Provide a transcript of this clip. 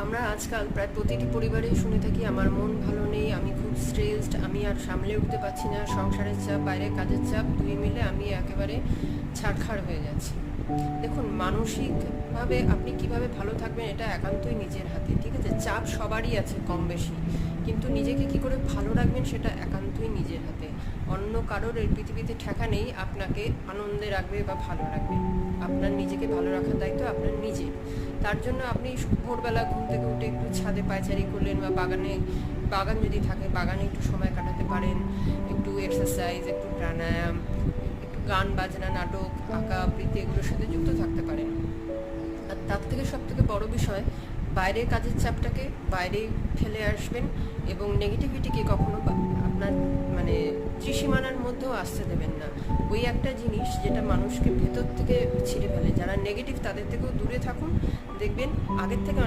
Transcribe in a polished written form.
আমরা আজকাল প্রায় প্রতিটি পরিবারেই শুনে থাকি আমার মন ভালো নেই, আমি খুব স্ট্রেসড, আমি আর সামলে উঠতে পারছি না, সংসারের চাপ, বাইরের কাজের চাপ দুই মিলে আমি একেবারে ছাড়খাড় হয়ে যাচ্ছি। দেখুন, মানসিকভাবে আপনি কিভাবে ভালো থাকবেন এটা একান্তই নিজের হাতে, ঠিক আছে? চাপ সবারই আছে কম বেশি, কিন্তু নিজেকে কি করে ভালো রাখবেন সেটা একান্তই নিজের হাতে। অন্য কারোর এই পৃথিবীতে ঠেকা নেই আপনাকে আনন্দে রাখবে বা ভালো রাখবে। আপনার নিজেকে ভালো রাখার দায়িত্ব আপনার নিজের। তার জন্য আপনি ভোরবেলা ঘুম থেকে উঠে একটু ছাদে পায়চারি করলেন, বা বাগান যদি থাকে বাগানে একটু সময় কাটাতে পারেন, একটু এক্সারসাইজ, একটু প্রাণায়াম, একটু গান বাজনা, নাটক, আঁকা আবৃত্তি এগুলোর সাথে যুক্ত থাকতে পারেন। আর তার থেকে সব থেকে বড় বিষয়, বাইরের কাজের চাপটাকে বাইরেই ফেলে আসবেন এবং নেগেটিভিটিকে কখনো আপনার মানে ত্রিসীমানার মধ্যেও আসতে দেবেন না। ওই একটা জিনিস যেটা মানুষকে ভেতর থেকে ছিঁড়ে ফেলে। যারা নেগেটিভ তাদের থেকেও দূরে থাকুন, দেখবেন আগের থেকে